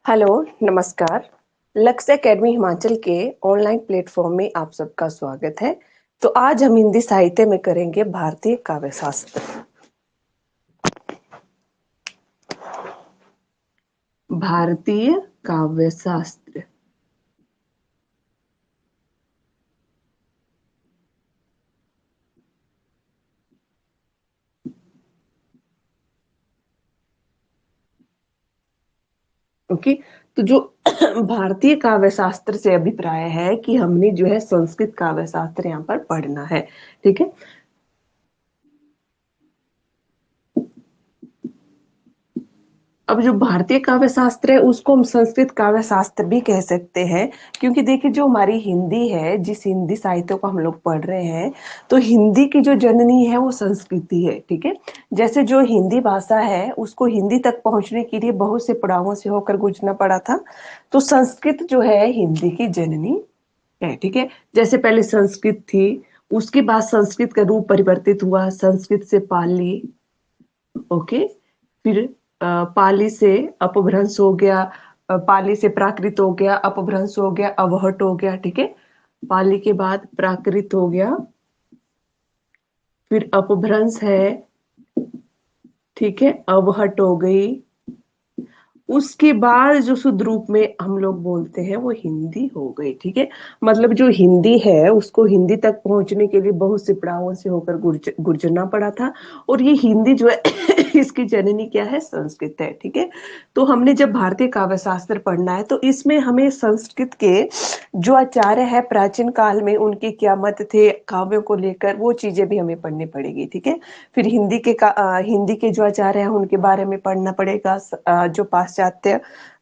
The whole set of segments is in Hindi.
हेलो, नमस्कार। लक्ष्य एकेडमी हिमाचल के ऑनलाइन प्लेटफॉर्म में आप सबका स्वागत है। तो आज हम हिंदी साहित्य में करेंगे भारतीय काव्य शास्त्र। भारतीय काव्य शास्त्र। ओके। तो जो भारतीय काव्य शास्त्र से अभिप्राय है कि हमने जो है संस्कृत काव्य शास्त्र यहाँ पर पढ़ना है। ठीक है। अब जो भारतीय काव्य शास्त्र है उसको हम संस्कृत काव्य शास्त्र भी कह सकते हैं, क्योंकि देखिए जो हमारी हिंदी है, जिस हिंदी साहित्य को हम लोग पढ़ रहे हैं, तो हिंदी की जो जननी है वो संस्कृति है। ठीक है। जैसे जो हिंदी भाषा है उसको हिंदी तक पहुंचने के लिए बहुत से पड़ावों से होकर गुजरना पड़ा था। तो संस्कृत जो है हिंदी की जननी है। ठीक है। जैसे पहले संस्कृत थी, उसके बाद संस्कृत का रूप परिवर्तित हुआ, संस्कृत से पाली। ओके। फिर पाली से अपभ्रंश हो गया, पाली से प्राकृत हो गया, अपभ्रंश हो गया, अवहट हो गया। ठीक है। पाली के बाद प्राकृत हो गया, फिर अपभ्रंश है। ठीक है। अवहट हो गई। उसके बाद जो शुद्ध रूप में हम लोग बोलते हैं वो हिंदी हो गई। ठीक है। मतलब जो हिंदी है उसको हिंदी तक पहुंचने के लिए बहुत से पड़ावों से होकर गुजरना पड़ा था। और ये हिंदी जो है इसकी जननी क्या है? संस्कृत है। ठीक है। तो हमने जब भारतीय काव्य शास्त्र पढ़ना है तो इसमें हमें संस्कृत के जो आचार्य है प्राचीन काल में उनके क्या मत थे काव्यों को लेकर, वो चीजें भी हमें पढ़नी पड़ेगी। ठीक है। फिर हिंदी के जो आचार्य हैं उनके बारे में पढ़ना पड़ेगा। जो पाश्चात्य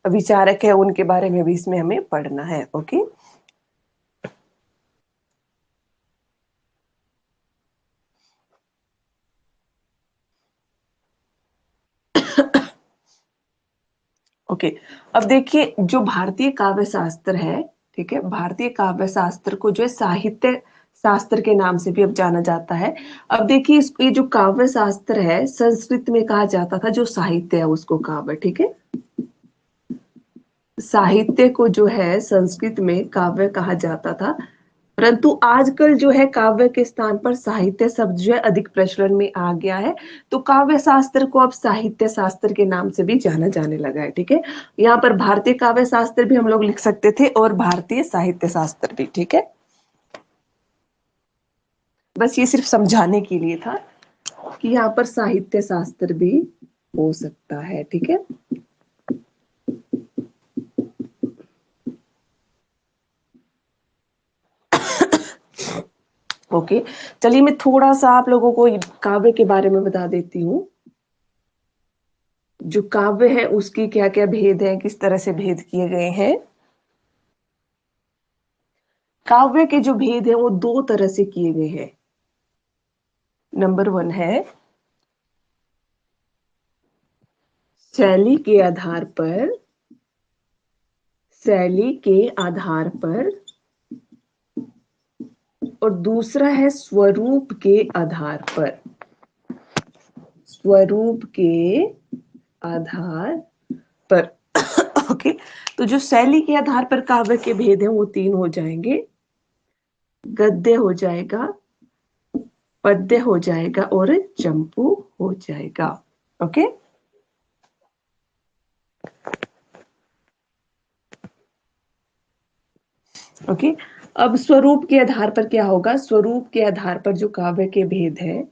विचारक है उनके बारे में भी इसमें हमें पढ़ना है। ओके। ओके। अब देखिए जो भारतीय काव्य शास्त्र है, ठीक है, भारतीय काव्य शास्त्र को जो है साहित्य शास्त्र के नाम से भी अब जाना जाता है। अब देखिए ये जो काव्य शास्त्र है संस्कृत में कहा जाता था, जो साहित्य है उसको काव्य। ठीक है। साहित्य को जो है संस्कृत में काव्य कहा जाता था, परंतु आजकल जो है काव्य के स्थान पर साहित्य शब्द जो है अधिक प्रचलन में आ गया है। तो काव्य शास्त्र को अब साहित्य शास्त्र के नाम से भी जाना जाने लगा है। ठीक है। यहाँ पर भारतीय काव्य शास्त्र भी हम लोग लिख सकते थे और भारतीय साहित्य शास्त्र भी। ठीक है। बस ये सिर्फ समझाने के लिए था कि यहाँ पर साहित्य शास्त्र भी हो सकता है। ठीक है। ओके। चलिए मैं थोड़ा सा आप लोगों को काव्य के बारे में बता देती हूँ। जो काव्य है उसकी क्या क्या भेद है, किस तरह से भेद किए गए हैं। काव्य के जो भेद है वो दो तरह से किए गए हैं। नंबर वन है शैली के आधार पर, शैली के आधार पर, और दूसरा है स्वरूप के आधार पर, स्वरूप के आधार पर। ओके। तो जो शैली के आधार पर काव्य के भेद हैं वो तीन हो जाएंगे। गद्य हो जाएगा, पद्य हो जाएगा और चंपू हो जाएगा। ओके। ओके। अब स्वरूप के आधार पर क्या होगा? स्वरूप के आधार पर जो काव्य के भेद है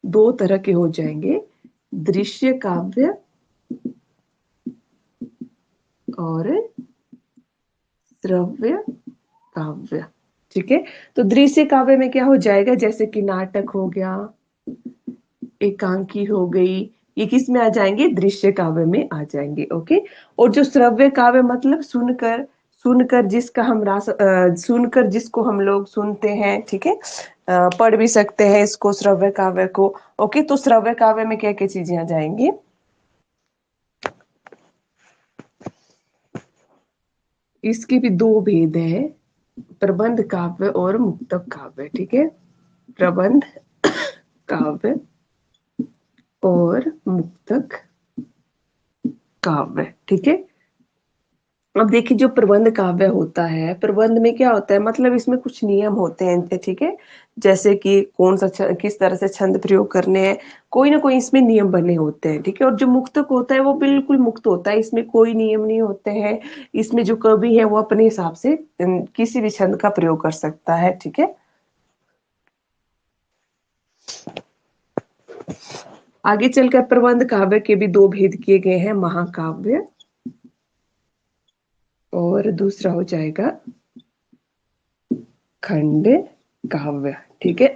दो तरह के हो जाएंगे, दृश्य काव्य और श्रव्य काव्य। ठीक है। तो दृश्य काव्य में क्या हो जाएगा? जैसे कि नाटक हो गया, एकांकी हो गई, ये किस में आ जाएंगे? दृश्य काव्य में आ जाएंगे। ओके। और जो श्रव्य काव्य मतलब सुनकर, सुनकर जिसका हम सुनकर जिसको हम लोग सुनते हैं। ठीक है। पढ़ भी सकते हैं इसको, श्रव्य काव्य को। ओके। तो श्रव्य काव्य में क्या क्या चीजें आ जाएंगी? इसके भी दो भेद है, प्रबंध काव्य और मुक्तक काव्य। ठीक है। प्रबंध काव्य और मुक्तक काव्य, ठीक है। अब देखिए जो प्रबंध काव्य होता है, प्रबंध में क्या होता है, मतलब इसमें कुछ नियम होते हैं, ठीक है। जैसे कि कौन सा किस तरह से छंद प्रयोग करने हैं, कोई ना कोई इसमें नियम बने होते हैं, ठीक है। और जो मुक्तक होता है वो बिल्कुल मुक्त होता है, इसमें कोई नियम नहीं होते हैं। इसमें जो कवि है वो अपने हिसाब से किसी भी छंद का प्रयोग कर सकता है, ठीक है। आगे चलकर प्रबंध काव्य के भी दो भेद किए गए हैं, महाकाव्य और दूसरा हो जाएगा खंड काव्य, ठीक है।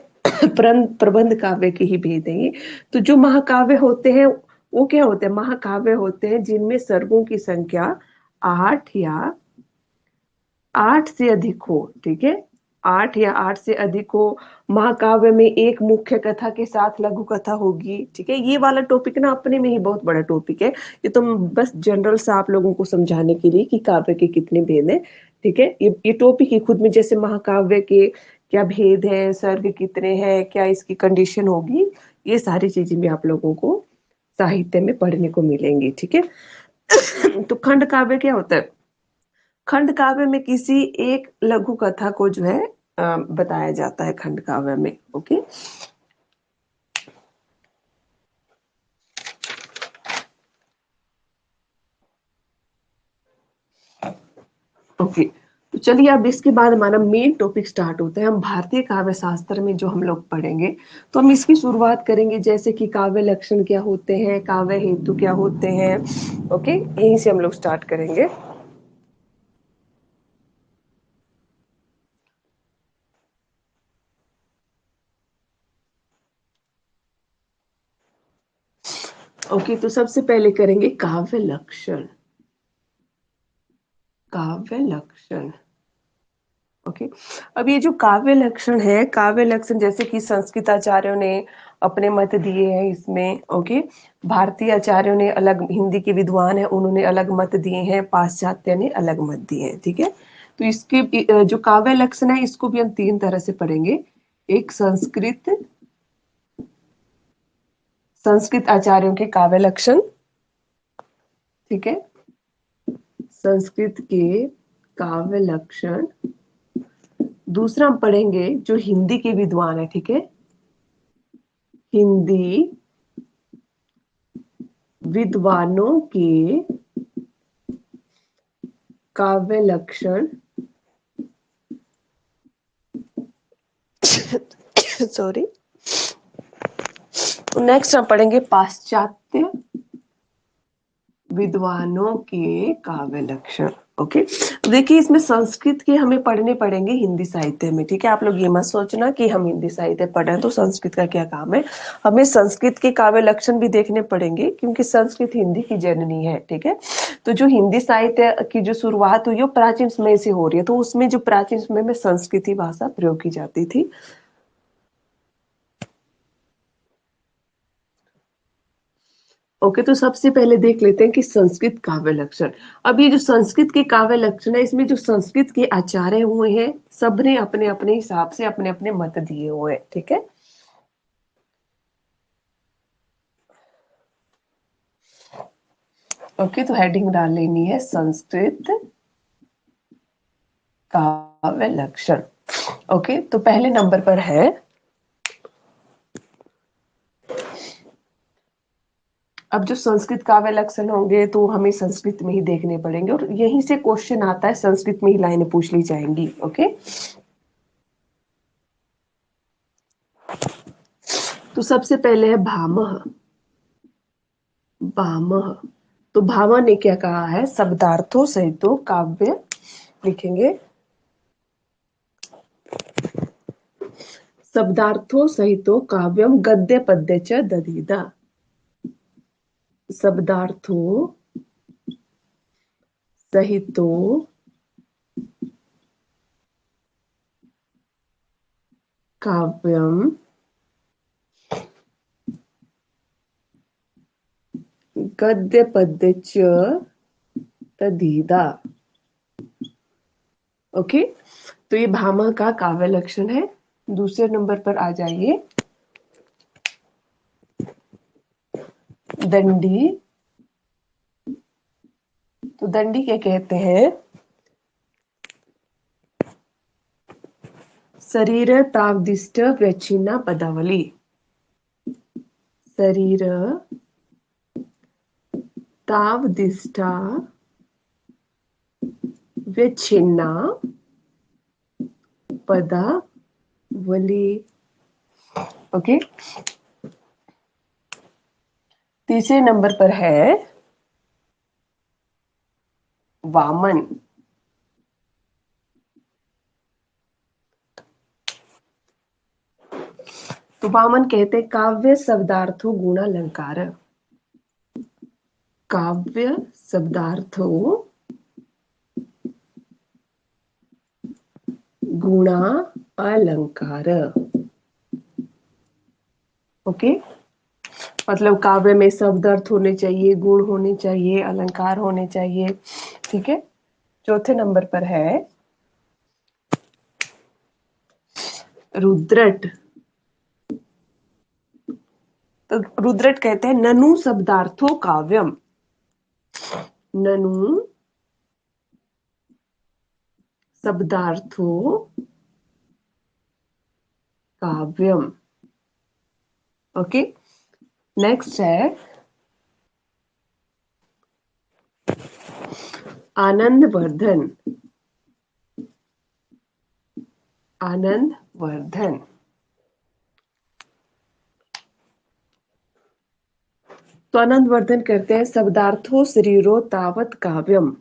प्रबंध काव्य के ही भेद है ये। तो जो महाकाव्य होते हैं वो क्या होते हैं, महाकाव्य होते हैं जिनमें सर्गों की संख्या 8 या 8 से अधिक हो, ठीक है। 8 या 8 से अधिक हो। महाकाव्य में एक मुख्य कथा के साथ लघु कथा होगी, ठीक है। ये वाला टॉपिक ना अपने में ही बहुत बड़ा टॉपिक है। ये तो बस जनरल सा आप लोगों को समझाने के लिए कि काव्य के कितने भेद हैं, ठीक है। ये टॉपिक ही खुद में, जैसे महाकाव्य के क्या भेद है, सर्ग कितने हैं, क्या इसकी कंडीशन होगी, ये सारी चीजें भी आप लोगों को साहित्य में पढ़ने को मिलेंगी, ठीक है। तो खंड काव्य क्या होता है, खंड काव्य में किसी एक लघु कथा को जो है बताया जाता है खंड काव्य में, ओके। ओके, तो चलिए अब इसके बाद हमारा मेन टॉपिक स्टार्ट होता है। हम भारतीय काव्य शास्त्र में जो हम लोग पढ़ेंगे, तो हम इसकी शुरुआत करेंगे जैसे कि काव्य लक्षण क्या होते हैं, काव्य हेतु क्या होते हैं, ओके, यहीं से हम लोग स्टार्ट करेंगे। ओके, तो सबसे पहले करेंगे काव्य लक्षण। काव्य लक्षण, ओके। अब ये जो काव्य लक्षण है, काव्य लक्षण जैसे कि संस्कृत आचार्यों ने अपने मत दिए हैं इसमें, ओके। भारतीय आचार्यों ने अलग, हिंदी के विद्वान हैं उन्होंने अलग मत दिए हैं, पाश्चात्य ने अलग मत दिए हैं, ठीक है। तो इसके जो काव्य लक्षण है इसको भी हम तीन तरह से पढ़ेंगे। एक संस्कृत, संस्कृत आचार्यों के काव्य लक्षण, ठीक है, संस्कृत के काव्य लक्षण। दूसरा हम पढ़ेंगे जो हिंदी के विद्वान है, ठीक है, हिंदी विद्वानों के काव्य लक्षण, सॉरी। नेक्स्ट हम पढ़ेंगे पाश्चात्य विद्वानों के काव्य लक्षण, ओके। देखिए इसमें संस्कृत के हमें पढ़ने पड़ेंगे हिंदी साहित्य में, ठीक है। आप लोग ये मत सोचना कि हम हिंदी साहित्य पढ़ रहे हैं तो संस्कृत का क्या काम है। हमें संस्कृत के काव्य लक्षण भी देखने पड़ेंगे क्योंकि संस्कृत हिंदी की जननी है, ठीक है। तो जो हिंदी साहित्य की जो शुरुआत हुई वो प्राचीन समय से हो रही है, तो उसमें जो प्राचीन समय में संस्कृत भाषा प्रयोग की जाती थी। ओके, तो सबसे पहले देख लेते हैं कि संस्कृत काव्य लक्षण। अब ये जो संस्कृत के काव्य लक्षण है इसमें जो संस्कृत के आचार्य हुए हैं सबने अपने अपने हिसाब से अपने अपने मत दिए हुए हैं, ठीक है। ओके, तो हेडिंग डाल लेनी है संस्कृत काव्य लक्षण। ओके, तो पहले नंबर पर है, अब जो संस्कृत काव्य लक्षण होंगे तो हमें संस्कृत में ही देखने पड़ेंगे और यहीं से क्वेश्चन आता है, संस्कृत में ही लाइनें पूछ ली जाएंगी, ओके। तो सबसे पहले है भामह। भामह, तो भामा ने क्या कहा है, शब्दार्थों सहित काव्य लिखेंगे, शब्दार्थों सहित काव्यम गद्य पद्य च दधीदा। शब्दार्थों सहित काव्यम गद्य पद्य च तदीदा, ओके। तो ये भामा का काव्य लक्षण है। दूसरे नंबर पर आ जाइए, दंडी तो दंडी क्या कहते हैं? शरीर तावदिष्ट व्यच्छिन्ना पदावली। शरीर तावदिष्टा व्यच्छिन्ना पदावली। ओके। तीसरे नंबर पर है वामन। तो वामन कहते हैं काव्य शब्दार्थो गुणालंकार। काव्य शब्दार्थो गुणा अलंकार। ओके। मतलब काव्य में शब्द अर्थ होने चाहिए, गुण होने चाहिए, अलंकार होने चाहिए। ठीक है। चौथे नंबर पर है रुद्रट। तो रुद्रट कहते हैं ननु शब्दार्थो काव्यम। ननु शब्दार्थो काव्यम। ओके। नेक्स्ट है आनंद वर्धन। आनंद वर्धन। तो आनंद वर्धन करते हैं शब्दार्थो शरीरो तावत काव्यम।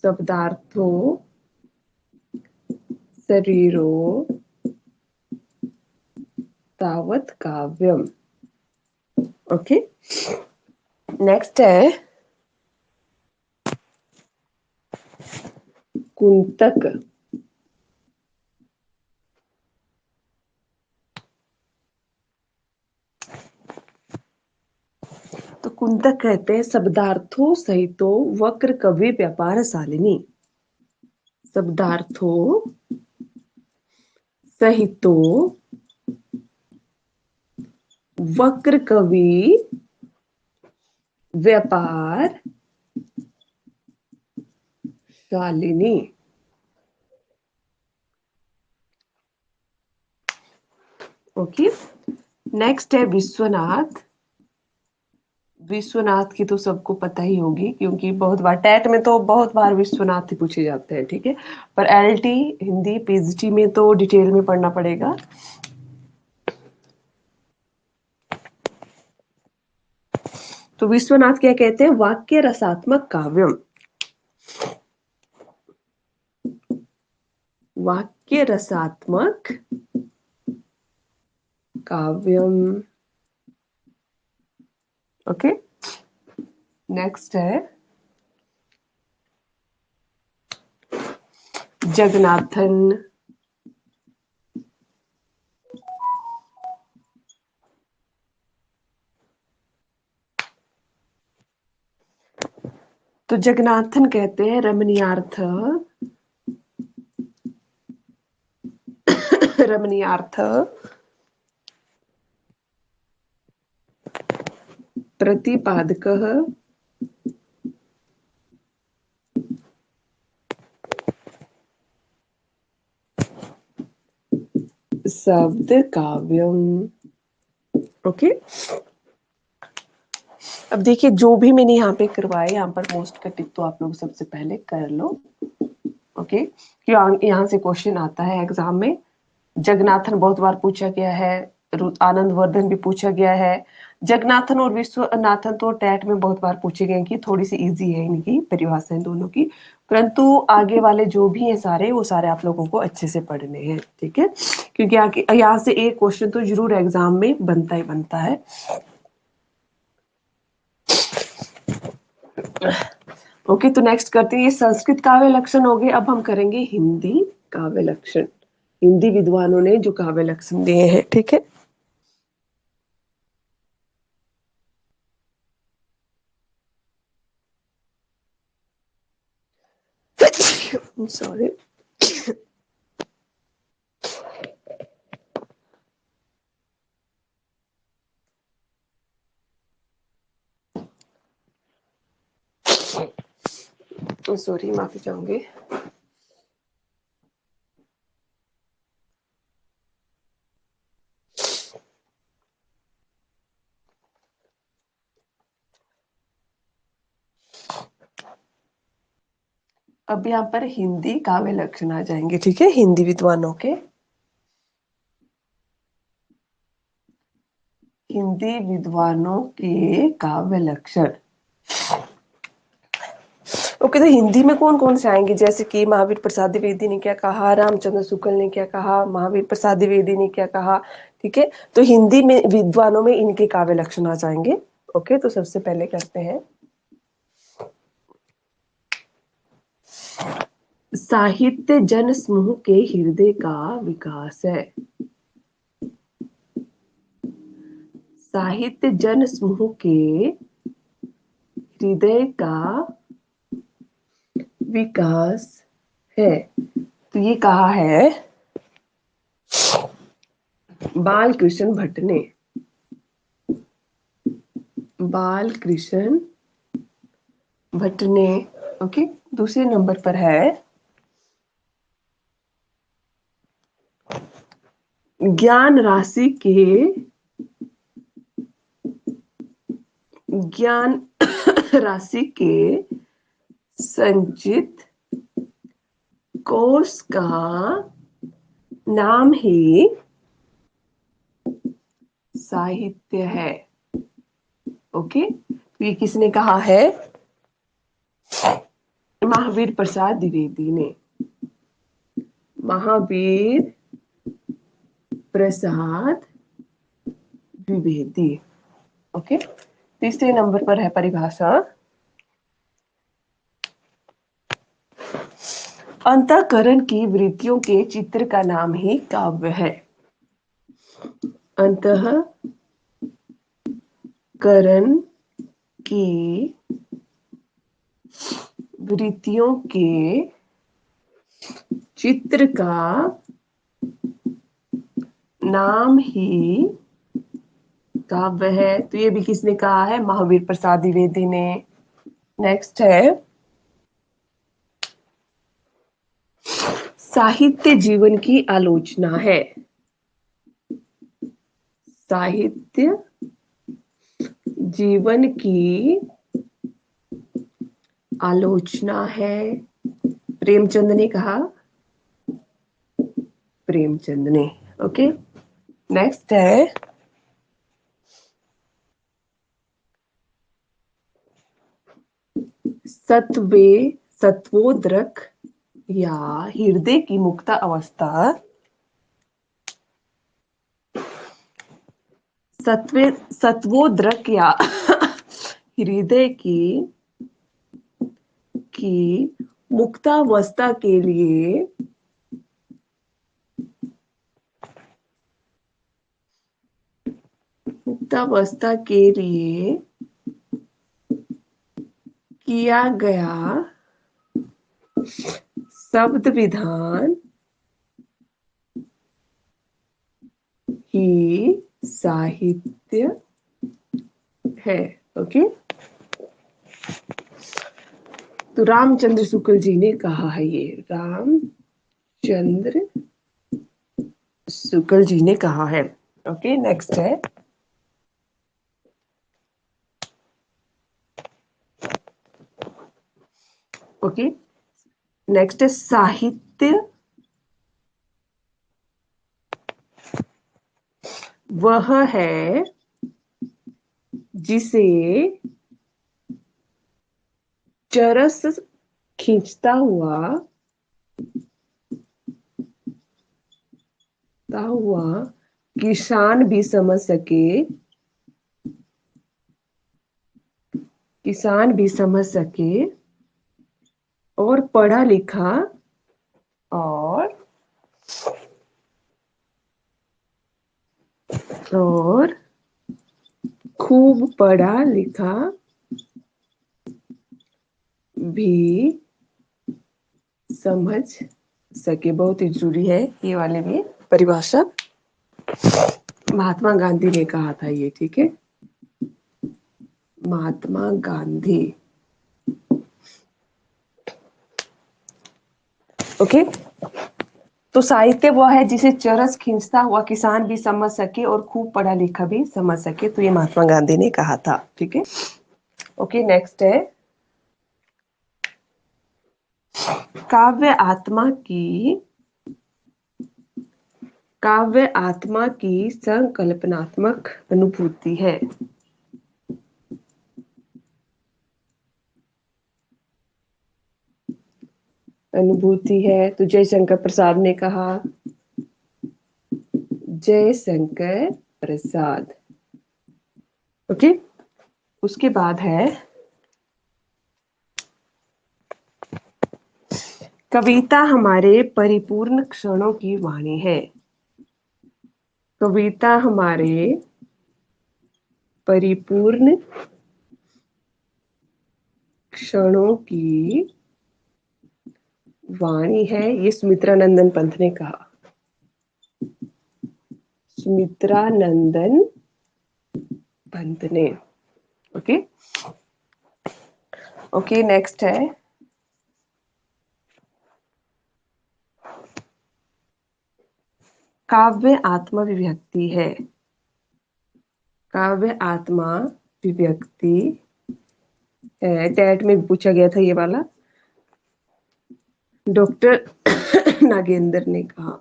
शब्दार्थो शरीरो तावत काव्यम। ओके। नेक्स्ट है कुंतक। तो कुंतक कहते हैं शब्दार्थो सहितो वक्र कवि व्यापार शालिनी। शब्दार्थो सहितो वक्र कवि व्यापार शालिनी। ओके। नेक्स्ट है विश्वनाथ। विश्वनाथ की तो सबको पता ही होगी क्योंकि बहुत बार टेट में तो बहुत बार विश्वनाथ ही पूछे जाते हैं। ठीक है। पर एलटी हिंदी पीएचडी में तो डिटेल में पढ़ना पड़ेगा। तो विश्वनाथ क्या कहते हैं? वाक्य रसात्मक काव्यम। वाक्य रसात्मक काव्यम। ओके। नेक्स्ट है जगन्नाथन। तो जगन्नाथन कहते हैं रमणीयार्थ। रमणीयार्थ प्रतिपादकः शब्द काव्यम। ओके। अब देखिए जो भी मैंने यहाँ पे करवाया यहाँ पर मोस्ट का टिक तो आप लोग सबसे पहले कर लो। ओके। यहाँ से क्वेश्चन आता है एग्जाम में। जगन्नाथन बहुत बार पूछा गया है। आनंद वर्धन भी पूछा गया है। जगन्नाथन और विश्वनाथन तो टेट में बहुत बार पूछे गए कि थोड़ी सी इजी है इनकी परिभाषाएं दोनों की। परंतु आगे वाले जो भी है सारे वो सारे आप लोगों को अच्छे से पढ़ने हैं। ठीक है। क्योंकि आगे यहाँ से एक क्वेश्चन तो जरूर एग्जाम में बनता ही बनता है। ओके। तो नेक्स्ट करते हैं ये संस्कृत काव्य लक्षण हो गए। अब हम करेंगे हिंदी काव्य लक्षण। हिंदी विद्वानों ने जो काव्य लक्षण दिए हैं। ठीक है। सॉरी। सॉरी, माफी चाहूंगी। अब यहाँ पर हिंदी काव्य लक्षण आ जाएंगे, ठीक है, हिंदी विद्वानों के। हिंदी विद्वानों के काव्य लक्षण। ओके, तो हिंदी में कौन कौन से आएंगे? जैसे कि महावीर प्रसाद द्विवेदी ने क्या कहा, रामचंद्र शुक्ल ने क्या कहा, महावीर प्रसाद द्विवेदी ने क्या कहा, ठीक है। तो हिंदी में विद्वानों में इनके काव्य लक्षण आ जाएंगे। ओके, तो सबसे पहले करते हैं, साहित्य जन समूह के हृदय का विकास है। साहित्य जन समूह के हृदय का विकास है। तो ये कहा है बाल कृष्ण भट्ट ने। बाल कृष्ण भट्ट ने। ओके, दूसरे नंबर पर है ज्ञान राशि के ज्ञान राशि के संचित कोश का नाम ही साहित्य है। ओके, तो ये किसने कहा है? महावीर प्रसाद द्विवेदी ने। महावीर प्रसाद द्विवेदी। ओके, तीसरे नंबर पर है परिभाषा, अंतःकरण की वृत्तियों के चित्र का नाम ही काव्य है। अंतःकरण की वृत्तियों के चित्र का नाम ही काव्य है। तो ये भी किसने कहा है? महावीर प्रसाद द्विवेदी ने। नेक्स्ट है साहित्य जीवन की आलोचना है। साहित्य जीवन की आलोचना है, प्रेमचंद ने कहा। प्रेमचंद ने। ओके, नेक्स्ट है सत्वोद्रक या हृदय की मुक्त अवस्था। सत्वोद्रक या हृदय की मुक्तावस्था के लिए किया गया शब्द विधान ही साहित्य है। ओके, तो रामचंद्र शुक्ल जी ने कहा है, ये रामचंद्र शुक्ल जी ने कहा है। ओके, नेक्स्ट है ओके नेक्स्ट है साहित्य वह है जिसे चरस खींचता हुआ किसान भी समझ सके और पढ़ा लिखा और खूब पढ़ा लिखा भी समझ सके। बहुत ही जरूरी है ये वाले भी परिभाषा, महात्मा गांधी ने कहा था ये, ठीक है, महात्मा गांधी। ओके। तो साहित्य वह है जिसे चरस खींचता हुआ किसान भी समझ सके और खूब पढ़ा लिखा भी समझ सके। तो ये महात्मा गांधी ने कहा था। ठीक है। ओके, नेक्स्ट है काव्य आत्मा की संकल्पनात्मक अनुभूति है। अनुभूति है तो जयशंकर प्रसाद ने कहा। जयशंकर प्रसाद। ओके। उसके बाद है कविता हमारे परिपूर्ण क्षणों की वाणी है। कविता हमारे परिपूर्ण क्षणों की वाणी है, ये सुमित्रा नंदन पंत ने कहा। सुमित्रा नंदन पंत ने। ओके। ओके, नेक्स्ट है काव्य आत्मा विभक्ति है। काव्य आत्मा विभक्ति है। टेट में भी पूछा गया था ये वाला। डॉक्टर नागेंद्र ने कहा।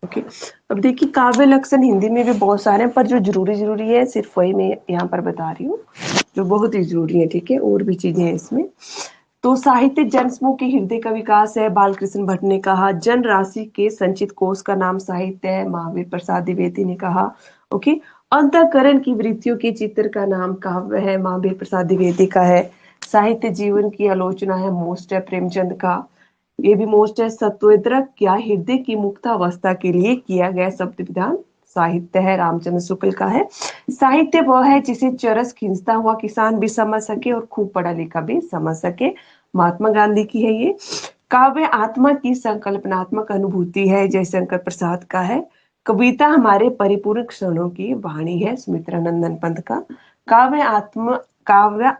ओके। अब देखिए काव्य लक्षण हिंदी में भी बहुत सारे हैं, पर जो जरूरी है सिर्फ वही मैं यहाँ पर बता रही हूँ जो बहुत ही जरूरी है। ठीक है, और भी चीजें हैं इसमें। तो साहित्य जन समूह के हृदय का विकास है, बालकृष्ण भट्ट ने कहा। जन राशि के संचित कोश का नाम साहित्य है, महावीर प्रसाद द्विवेदी ने कहा। ओके। अंतःकरण की वृत्तियों के चित्र का नाम काव्य है, महावीर प्रसाद द्विवेदी का है। साहित्य जीवन की आलोचना है, मोस्ट है प्रेमचंद का। ये भी मोस्ट है। सत्वद्रक क्या हृदय की मुक्तावस्था के लिए किया गया शब्द विधान साहित्य है, रामचंद्र शुक्ल का है। साहित्य वह है जिसे चरस खींचता हुआ किसान भी समझ सके और खूब पढ़ा लिखा भी समझ सके, महात्मा गांधी की है ये। काव्य आत्मा की संकल्पनात्मक अनुभूति है, जयशंकर प्रसाद का है। कविता हमारे परिपूर्ण क्षणों की वाणी है, सुमित्रा नंदन पंत का। काव्य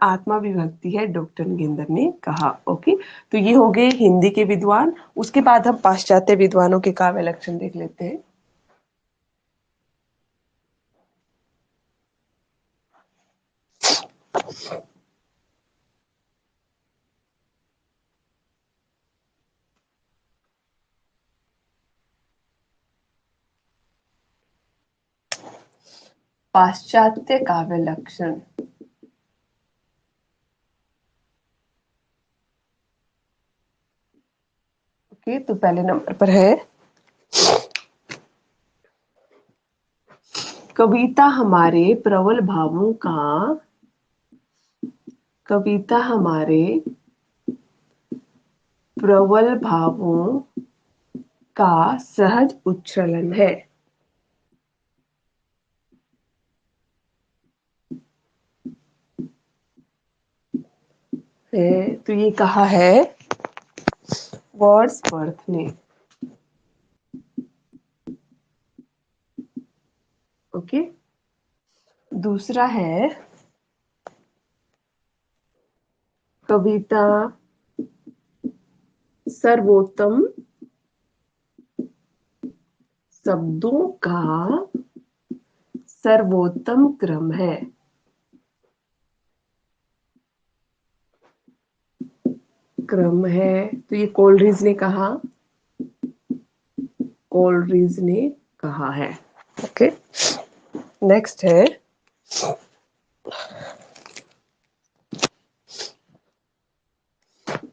आत्मा विभक्ति है, डॉक्टर नागेंद्र ने कहा। ओके। तो ये हो गए हिंदी के विद्वान। उसके बाद हम पाश्चात्य विद्वानों के काव्य लक्षण देख लेते हैं। पाश्चात्य काव्य लक्षण। ओके, तो पहले नंबर पर है कविता हमारे प्रबल भावों का कविता हमारे प्रबल भावों का सहज उच्छलन है। तो ये कहा है वर्ड्सवर्थ ने। ओके। दूसरा है कविता सर्वोत्तम शब्दों का सर्वोत्तम क्रम है। क्रम है, तो ये कोलरिज ने कहा। कोलरिज ने कहा है। ओके। नेक्स्ट है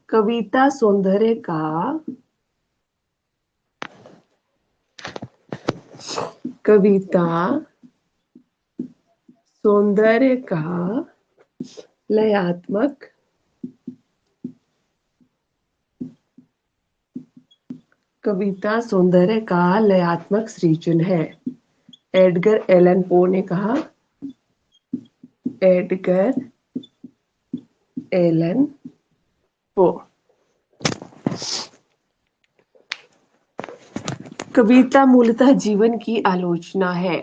कविता सौंदर्य का कविता सौंदर्य का लयात्मक कविता सौंदर्य का लयात्मक सृजन है, एडगर एलन पो ने कहा। Edgar Allan Poe. कविता मूलतः जीवन की आलोचना है।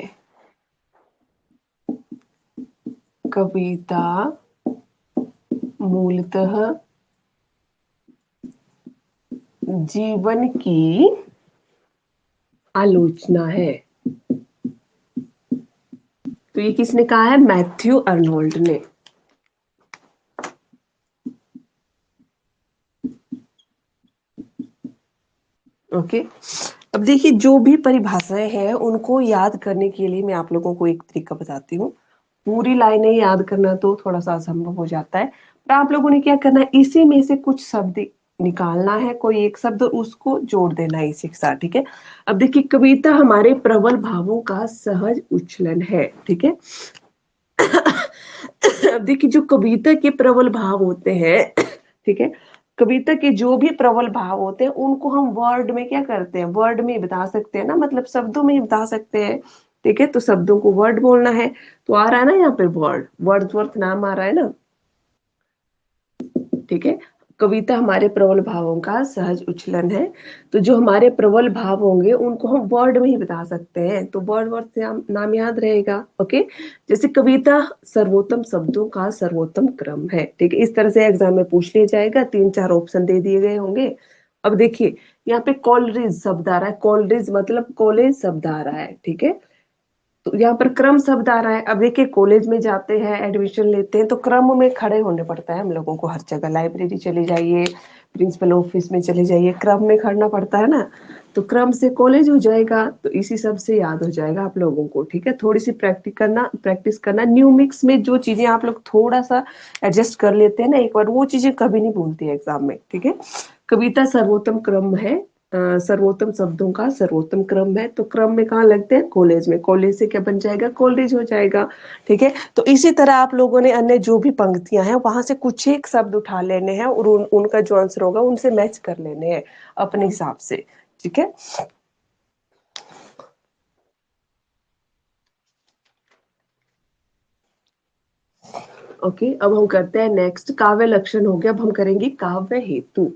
कविता मूलतः जीवन की आलोचना है। तो ये किसने कहा है? मैथ्यू अर्नोल्ड ने। ओके। अब देखिए, जो भी परिभाषाएं हैं उनको याद करने के लिए मैं आप लोगों को एक तरीका बताती हूँ। पूरी लाइनें याद करना तो थोड़ा सा असंभव हो जाता है, पर आप लोगों ने क्या करना है, इसी में से कुछ शब्द निकालना है, कोई एक शब्द, उसको जोड़ देना है इसी के साथ, ठीक है। अब देखिए, कविता हमारे प्रबल भावों का सहज उच्छलन है, ठीक है। अब देखिए, जो कविता के प्रबल भाव होते हैं, ठीक है, कविता के जो भी प्रबल भाव होते हैं उनको हम वर्ड में क्या करते हैं, वर्ड में बता सकते हैं ना, मतलब शब्दों में ही बता सकते हैं, ठीक है। तो शब्दों को वर्ड बोलना है, तो आ रहा है ना यहाँ पे वर्ड, वर्ड्सवर्थ नाम आ रहा है ना, ठीक है। कविता हमारे प्रबल भावों का सहज उच्छलन है। तो जो हमारे प्रबल भाव होंगे उनको हम वर्ड में ही बता सकते हैं, तो वर्ड वर्ड से नाम याद रहेगा। ओके। जैसे कविता सर्वोत्तम शब्दों का सर्वोत्तम क्रम है, ठीक है, इस तरह से एग्जाम में पूछ लिया जाएगा, 3-4 ऑप्शन दे दिए गए होंगे। अब देखिए, यहाँ पे कॉलरिज शब्द आ रहा है, कॉलरिज मतलब कॉलेज शब्द आ रहा है, ठीक है। तो यहाँ पर क्रम शब्द आ रहा है। अब देखिए, कॉलेज में जाते हैं, एडमिशन लेते हैं, तो क्रम में खड़े होने पड़ता है हम लोगों को, हर जगह लाइब्रेरी चले जाइए, प्रिंसिपल ऑफिस में चले जाइए, क्रम में खड़ना पड़ता है ना। तो क्रम से कॉलेज हो जाएगा, तो इसी सब से याद हो जाएगा आप लोगों को, ठीक है। थोड़ी सी प्रैक्टिस करना न्यू मिक्स में, जो चीजें आप लोग थोड़ा सा एडजस्ट कर लेते हैं ना एक बार, वो चीजें कभी नहीं भूलती है एग्जाम में, ठीक है। कविता सर्वोत्तम क्रम है, सर्वोत्तम शब्दों का सर्वोत्तम क्रम है, तो क्रम में कहाँ लगते हैं? कॉलेज में। कॉलेज से क्या बन जाएगा? कॉलेज हो जाएगा, ठीक है। तो इसी तरह आप लोगों ने अन्य जो भी पंक्तियां हैं वहां से कुछ एक शब्द उठा लेने हैं और उनका जो आंसर होगा उनसे मैच कर लेने हैं अपने हिसाब से, ठीक है। ओके, अब हम करते हैं नेक्स्ट, काव्य लक्षण हो गया, अब हम करेंगे काव्य हेतु।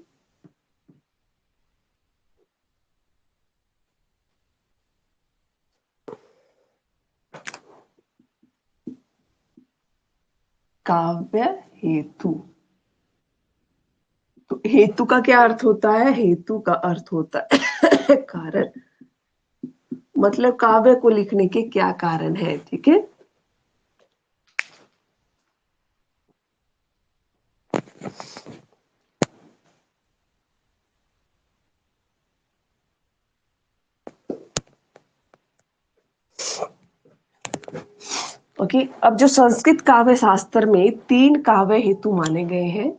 काव्य हेतु, तो हेतु का क्या अर्थ होता है? हेतु का अर्थ होता है कारण, मतलब काव्य को लिखने के क्या कारण है, ठीक है। ओके। अब जो संस्कृत काव्य शास्त्र में 3 काव्य हेतु माने गए हैं,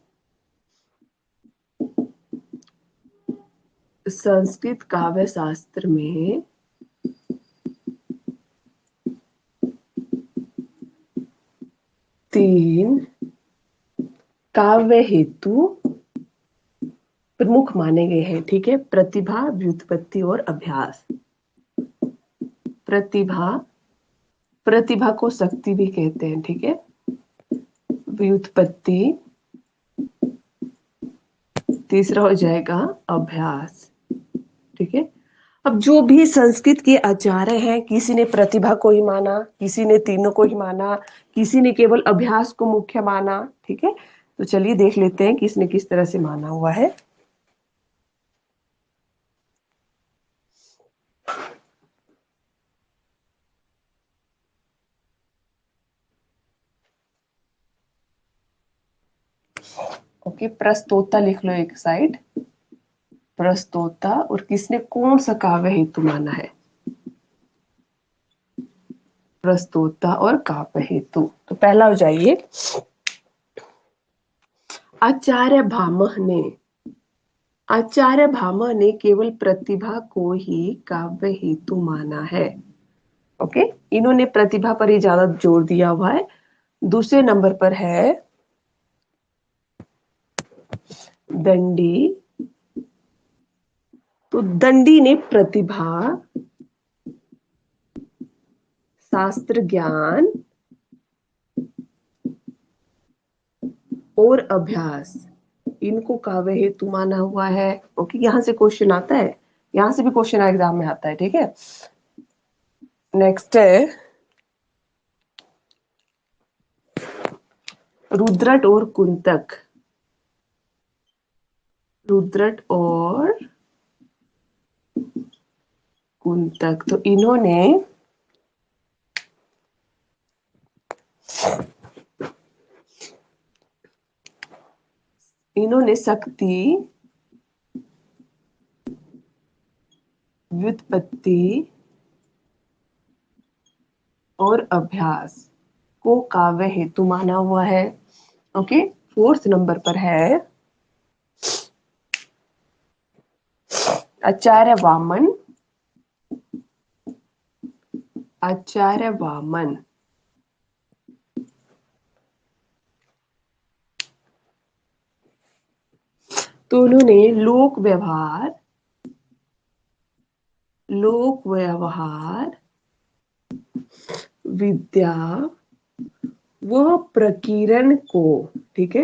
संस्कृत काव्य शास्त्र में 3 काव्य हेतु प्रमुख माने गए हैं, ठीक है। प्रतिभा, व्युत्पत्ति और अभ्यास। प्रतिभा, प्रतिभा को शक्ति भी कहते हैं, ठीक है। व्युत्पत्ति, तीसरा हो जाएगा अभ्यास, ठीक है। अब जो भी संस्कृत के आचार्य हैं, किसी ने प्रतिभा को ही माना, किसी ने तीनों को ही माना, किसी ने केवल अभ्यास को मुख्य माना, ठीक है। तो चलिए देख लेते हैं किसने किस तरह से माना हुआ है। ओके, प्रस्तोता लिख लो एक साइड, प्रस्तोता, और किसने कौन सा काव्य हेतु माना है? प्रस्तोता और काव्य हेतु। तो पहला हो जाइए, आचार्य भामह ने, आचार्य भामह ने केवल प्रतिभा को ही काव्य हेतु माना है। ओके, इन्होंने प्रतिभा पर ही ज्यादा जोर दिया हुआ है। दूसरे नंबर पर है दंडी, तो दंडी ने प्रतिभा, शास्त्र ज्ञान और अभ्यास, इनको काव्य हेतु माना हुआ है। ओके, यहां से क्वेश्चन आता है, यहां से भी क्वेश्चन एग्जाम में आता है, ठीक है। नेक्स्ट है रुद्रट और कुंतक, रुद्रट और कुंतक, तो इन्होंने शक्ति, व्युत्पत्ति और अभ्यास को काव्य हेतु माना हुआ है। ओके, फोर्थ नंबर पर है आचार्य वामन। आचार्य वामन तो उन्होंने लोक व्यवहार विद्या व प्रकीर्णन को, ठीक है,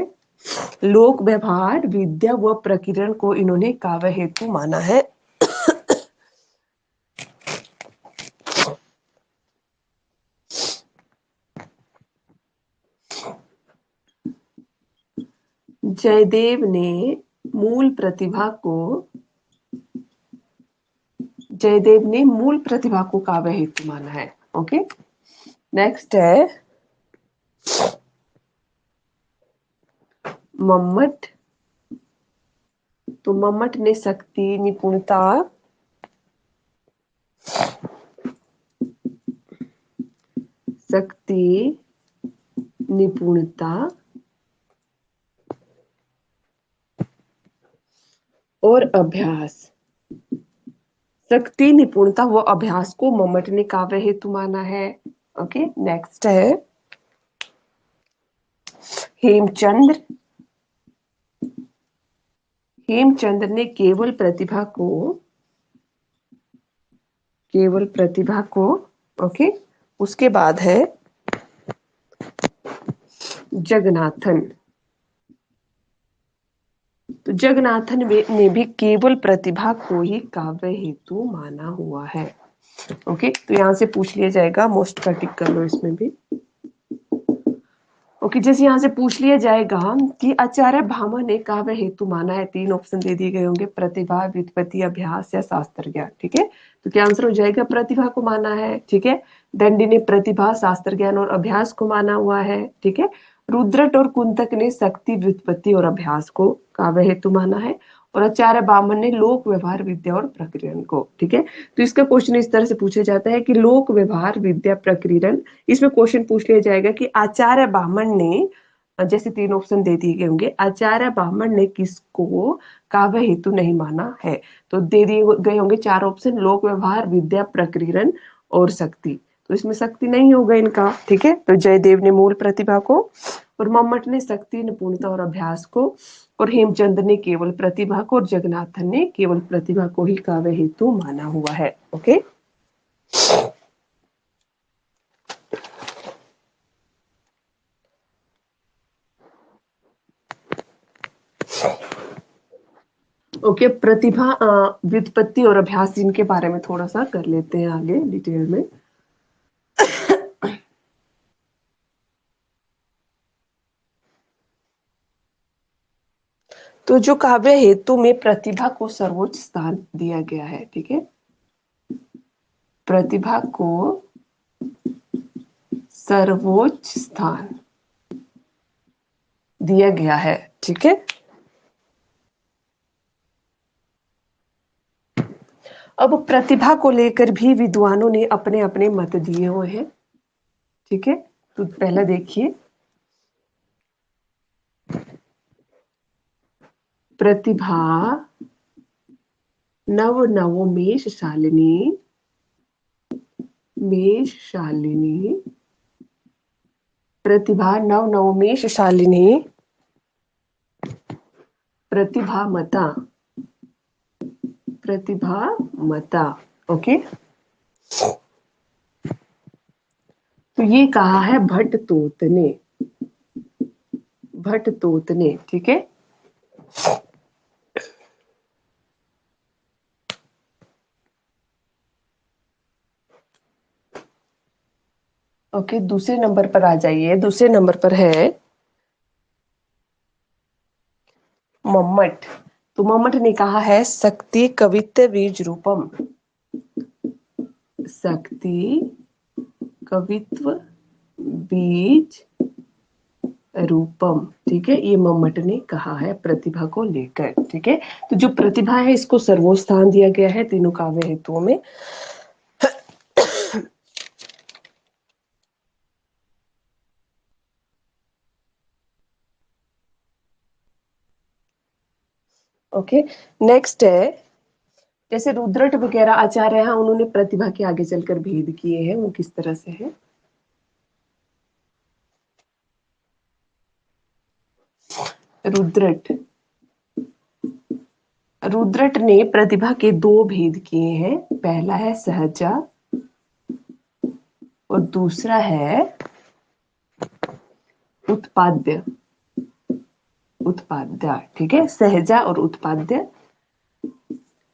लोक व्यवहार विद्या व प्रकीर्णन को इन्होंने काव्य हेतु माना है। जयदेव ने मूल प्रतिभा को काव्य हेतु माना है। ओके, नेक्स्ट है मम्मट। तो मम्मट ने शक्ति, निपुणता, और अभ्यास, शक्ति, निपुणता व अभ्यास को मम्मट ने काव्य हेतु माना है। ओके, नेक्स्ट है हेमचंद्र। हेमचंद्र ने केवल प्रतिभा को, ओके, उसके बाद है जगन्नाथन। तो जगन्नाथन ने भी केवल प्रतिभा को ही काव्य हेतु माना हुआ है। ओके, तो यहां से पूछ लिया जाएगा, मोस्ट का टिक कर लो इसमें भी। ओके, जैसे यहां से पूछ लिया जाएगा कि आचार्य भामह ने काव्य हेतु माना है, 3 ऑप्शन दे दिए गए होंगे, प्रतिभा, व्युत्पत्ति, अभ्यास या शास्त्र ज्ञान। ठीक है, तो क्या आंसर हो जाएगा? प्रतिभा को माना है। ठीक है, दंडी ने प्रतिभा, शास्त्र ज्ञान और अभ्यास को माना हुआ है। ठीक है, रुद्रट और कुंतक ने शक्ति, व्युत्पत्ति और अभ्यास को काव्य हेतु माना है, और आचार्य बामन ने लोक व्यवहार विद्या और प्रकीर्णन को। ठीक है, तो इसका क्वेश्चन इस तरह से पूछा जाता है कि लोक व्यवहार विद्या प्रकीर्णन, इसमें क्वेश्चन पूछ लिया जाएगा कि आचार्य बामन ने, जैसे 3 ऑप्शन दे दिए गए होंगे, आचार्य बामन ने किसको काव्य हेतु नहीं माना है? तो दे दिए गए होंगे 4 ऑप्शन, लोक व्यवहार, विद्या, प्रकीर्णन और शक्ति। तो इसमें शक्ति नहीं होगा इनका। ठीक है, तो जयदेव ने मूल प्रतिभा को, और मम्मट ने शक्ति, निपुणता और अभ्यास को, और हेमचंद ने केवल प्रतिभा को, और जगन्नाथन ने केवल प्रतिभा को ही काव्य हेतु माना हुआ है। ओके, ओके, प्रतिभा, व्युत्पत्ति और अभ्यास, इनके बारे में थोड़ा सा कर लेते हैं आगे डिटेल में। तो जो काव्य हेतु में प्रतिभा को सर्वोच्च स्थान दिया गया है, ठीक है, प्रतिभा को सर्वोच्च स्थान दिया गया है। ठीक है, अब प्रतिभा को लेकर भी विद्वानों ने अपने अपने मत दिए हुए हैं। ठीक है, तो पहला देखिए, प्रतिभा नव नवोमेश शालिनी, प्रतिभा नव नवोमेश शालिनी, प्रतिभा मता। ओके, तो ये कहा है भट्ट तोत ने। ठीक है, ओके, दूसरे नंबर पर आ जाइए। दूसरे नंबर पर है मम्मट। तो मम्मट ने कहा है शक्ति कवित्व बीज रूपम, शक्ति कवित्व बीज रूपम, ठीक है, ये मम्मट ने कहा है प्रतिभा को लेकर, ठीक है। तो जो प्रतिभा है इसको सर्वोच्च स्थान दिया गया है तीनों काव्य हेतुओं में। ओके, नेक्स्ट है, जैसे रुद्रट वगैरह आचार्य हैं, उन्होंने प्रतिभा के आगे चलकर भेद किए हैं, वो किस तरह से है। रुद्रट रुद्रट ने प्रतिभा के दो भेद किए हैं, पहला है सहजा और दूसरा है उत्पाद्य, उत्पाद्य, ठीक है, सहजा और उत्पाद्य।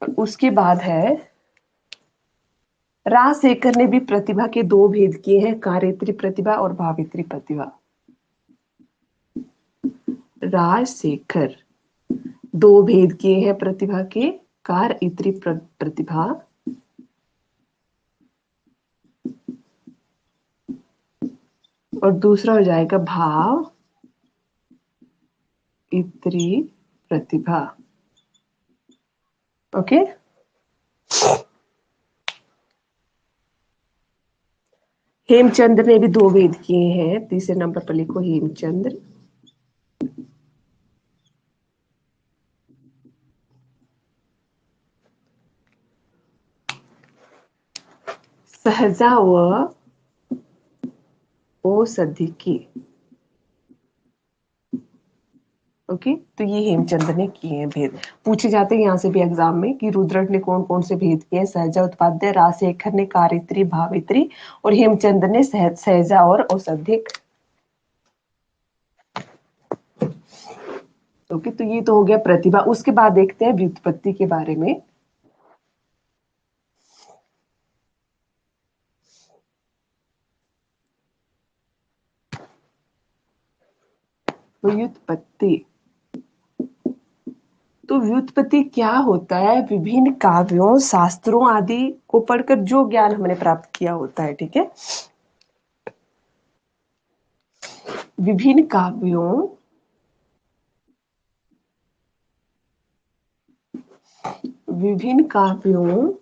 और उसके बाद है राजशेखर ने भी प्रतिभा के दो भेद किए हैं, कार्यत्री प्रतिभा और भावित्री प्रतिभा। राजशेखर दो भेद किए हैं प्रतिभा के, कार्यत्री प्रतिभा और दूसरा हो जाएगा भाव इत्री प्रतिभा। ओके, हेमचंद्र ने भी दो भेद किए हैं, तीसरे नंबर पर लिखो हेमचंद्र। सहजा व औषधि। ओके, तो ये हेमचंद्र ने किए हैं भेद। पूछे जाते हैं यहाँ से भी एग्जाम में कि रुद्रट ने कौन कौन से भेद किए हैं। सहजा उत्पाद्य, राजशेखर ने कार्यत्री भावित्री और हेमचंद्र ने सहजा और औषधिक। ओके, तो ये तो हो गया प्रतिभा। उसके बाद देखते हैं व्युत्पत्ति के बारे में। व्युत्पत्ति, तो व्युत्पत्ति क्या होता है, विभिन्न काव्यों शास्त्रों आदि को पढ़कर जो ज्ञान हमने प्राप्त किया होता है, ठीक है। विभिन्न काव्यों विभिन्न काव्यों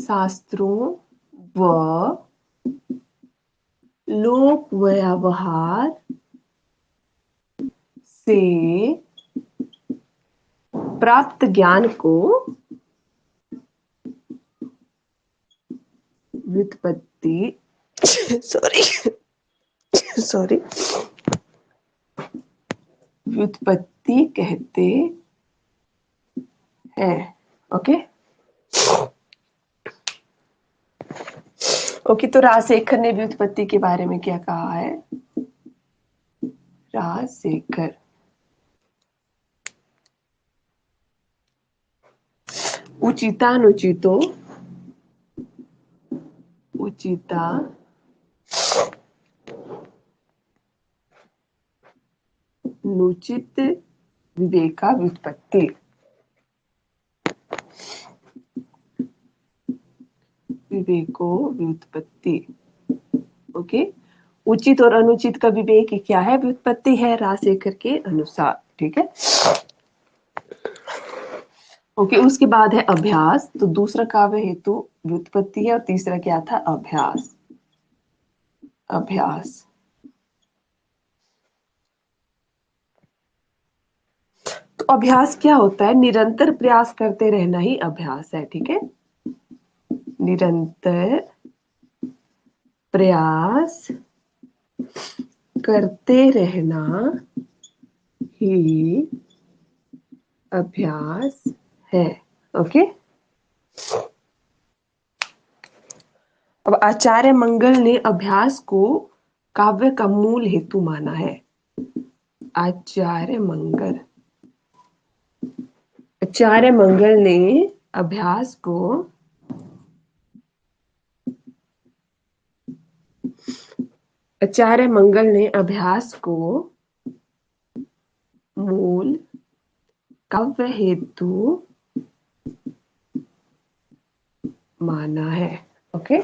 शास्त्रों व लोक व्यवहार से प्राप्त ज्ञान को व्युत्पत्ति सॉरी सॉरी व्युत्पत्ति कहते हैं। ओके ओके, तो राजशेखर ने व्युत्पत्ति के बारे में क्या कहा है। राजशेखर उचितानुचितो उचिता अनुचित विवेका व्युत्पत्ति, विवेको व्युत्पत्ति। ओके, उचित और अनुचित का विवेक क्या है, व्युत्पत्ति है राजशेखर के अनुसार, ठीक है। ओके, उसके बाद है अभ्यास। तो दूसरा काव्य हेतु व्युत्पत्ति है और तीसरा क्या था, अभ्यास। अभ्यास, तो अभ्यास क्या होता है, निरंतर प्रयास करते रहना ही अभ्यास है, ठीक है। निरंतर प्रयास करते रहना ही अभ्यास है। ओके, अब आचार्य मंगल ने अभ्यास को काव्य का मूल हेतु माना है। आचार्य मंगल ने अभ्यास को मूल काव्य हेतु माना है। ओके,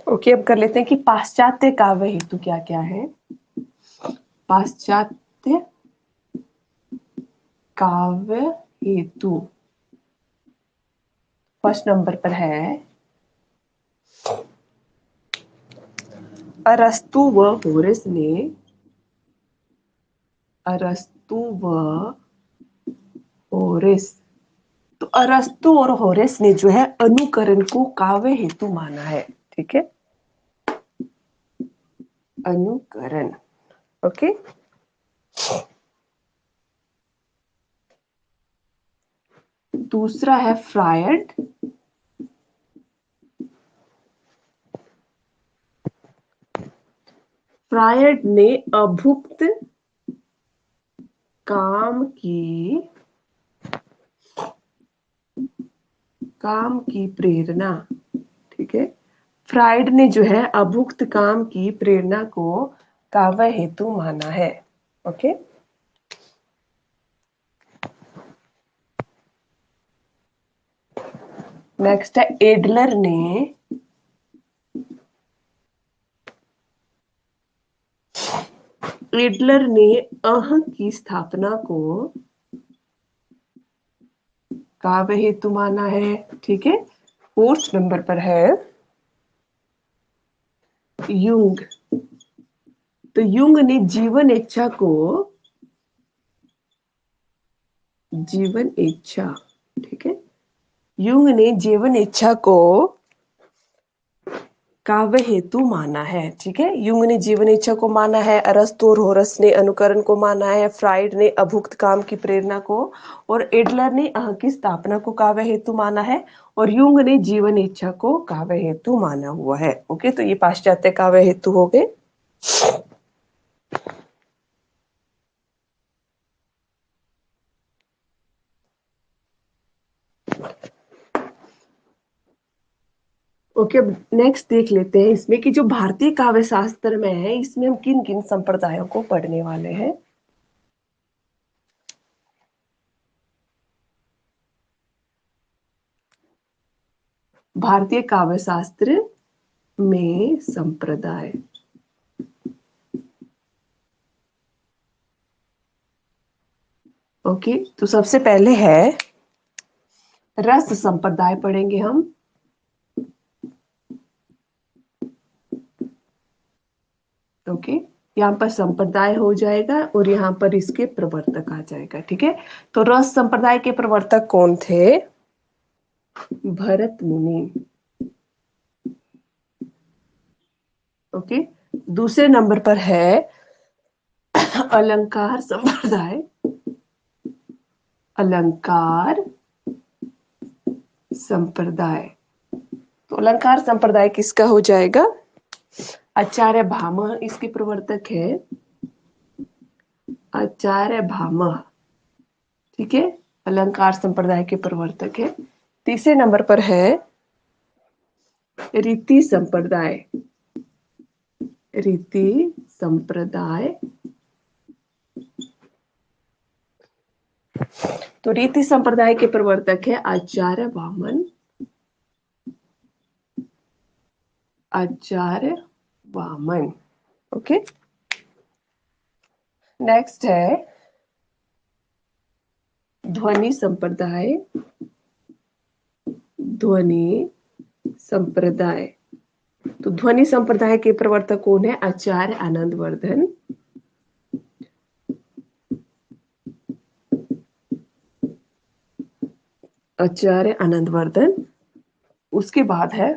ओके, अब कर लेते हैं कि पाश्चात्य काव्य हेतु क्या क्या है। पाश्चात्य काव्य हेतु फर्स्ट नंबर पर है अरस्तु व होरेस ने, अरस्तु व होरेस, तो अरस्तु और होरेस ने जो है अनुकरण को काव्य हेतु माना है। ठीक है, अनुकरण। ओके, दूसरा है फ्रायड, फ्रायड ने अभुक्त काम की प्रेरणा, ठीक है, फ्रायड ने जो है अभुक्त काम की प्रेरणा को काव्य हेतु माना है। ओके, नेक्स्ट है एडलर ने, एडलर ने अह की स्थापना को काव्य हेतु माना है। ठीक है, फोर्थ नंबर पर है युंग, तो युंग ने जीवन इच्छा को, जीवन इच्छा, ठीक है, युंग ने जीवन इच्छा को काव्य हेतु माना है। ठीक है, युंग ने जीवन इच्छा को माना है, अरस्तु और होरस ने अनुकरण को माना है, फ्राइड ने अभुक्त काम की प्रेरणा को, और एडलर ने अह की स्थापना को काव्य हेतु माना है, और युंग ने जीवन इच्छा को काव्य हेतु माना हुआ है। ओके, तो ये पाश्चात्य काव्य हेतु हो गए। ओके, अब नेक्स्ट देख लेते हैं इसमें कि जो भारतीय काव्य शास्त्र में है इसमें हम किन किन संप्रदायों को पढ़ने वाले हैं। भारतीय काव्य शास्त्र में संप्रदाय, ओके, तो सबसे पहले है रस संप्रदाय पढ़ेंगे हम। ओके, यहाँ पर संप्रदाय हो जाएगा और यहाँ पर इसके प्रवर्तक आ जाएगा। ठीक है, तो रस संप्रदाय के प्रवर्तक कौन थे? भरत मुनि। ओके, दूसरे नंबर पर है अलंकार संप्रदाय, अलंकार संप्रदाय, तो अलंकार संप्रदाय किसका हो जाएगा? आचार्य भामह इसके प्रवर्तक है, आचार्य भामह। ठीक है, अलंकार संप्रदाय के प्रवर्तक है। तीसरे नंबर पर है रीति संप्रदाय, रीति संप्रदाय, तो रीति संप्रदाय के प्रवर्तक है आचार्य वामन, आचार्य वामन। ओके, नेक्स्ट है ध्वनि संप्रदाय, ध्वनि संप्रदाय, तो ध्वनि संप्रदाय के प्रवर्तक कौन है? आचार्य आनंदवर्धन, आचार्य आनंदवर्धन। उसके बाद है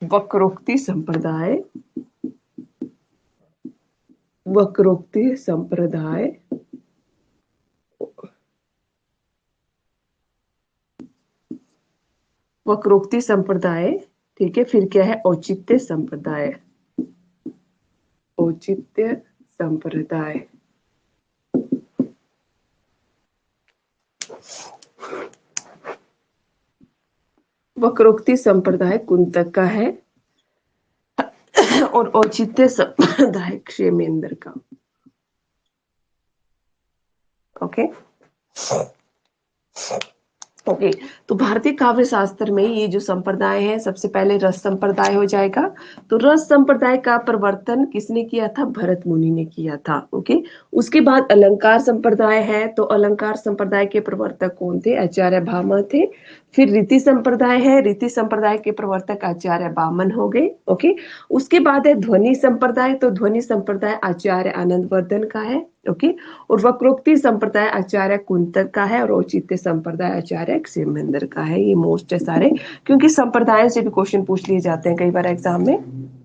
वक्रोक्ति संप्रदाय, वक्रोक्ति संप्रदाय, वक्रोक्ति संप्रदाय, ठीक है। फिर क्या है, औचित्य संप्रदाय, औचित्य संप्रदाय। वक्रोक्ति संप्रदाय कुंतक का है और औचित्य संप्रदाय क्षेमेंद्र का। ओके ओके तो भारतीय काव्य शास्त्र में ये जो संप्रदाय है, सबसे पहले रस संप्रदाय हो जाएगा। तो रस संप्रदाय का प्रवर्तन किसने किया था, भरत मुनि ने किया था। ओके उसके बाद अलंकार संप्रदाय है, तो अलंकार संप्रदाय के प्रवर्तक कौन थे, आचार्य भामह थे। फिर रीति संप्रदाय है, रीति संप्रदाय के प्रवर्तक आचार्य वामन हो गए। ओके उसके बाद है ध्वनि संप्रदाय, तो ध्वनि संप्रदाय आचार्य आनंदवर्धन का है। ओके और वक्रोक्ति संप्रदाय आचार्य कुंतक का है और औचित्य संप्रदाय आचार्य क्षेमेंद्र का है। ये मोस्ट है सारे, क्योंकि संप्रदायों से भी क्वेश्चन पूछ लिए जाते हैं कई बार एग्जाम में।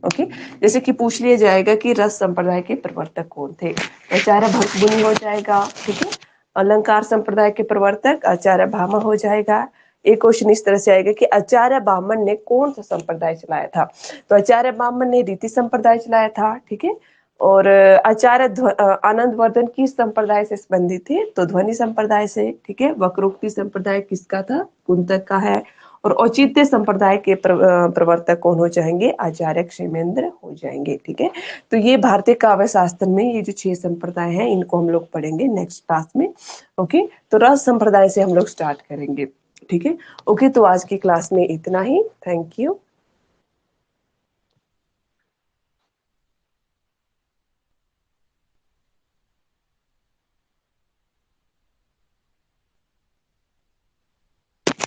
ओके जैसे कि पूछ लिया जाएगा कि रस संप्रदाय के प्रवर्तक कौन थे, आचार्य भरत मुनि हो जाएगा। ठीक है अलंकार संप्रदाय के प्रवर्तक आचार्य भामह हो जाएगा। एक क्वेश्चन इस तरह से आएगा कि आचार्य वामन ने कौन सा संप्रदाय चलाया था, तो आचार्य वामन ने रीति संप्रदाय चलाया था। ठीक है और आचार्य आनंदवर्धन किस संप्रदाय से संबंधित थे, तो ध्वनि संप्रदाय से। ठीक है वक्रोक्ति संप्रदाय किसका था, कुंतक का है। और औचित्य संप्रदाय के प्रवर्तक कौन हो जाएंगे, आचार्य क्षेमेंद्र हो जाएंगे। ठीक है तो ये भारतीय काव्य शास्त्र में ये जो 6 संप्रदाय हैं इनको हम लोग पढ़ेंगे नेक्स्ट क्लास में। ओके तो रस संप्रदाय से हम लोग स्टार्ट करेंगे। ठीक है ओके तो आज की क्लास में इतना ही। Thank you.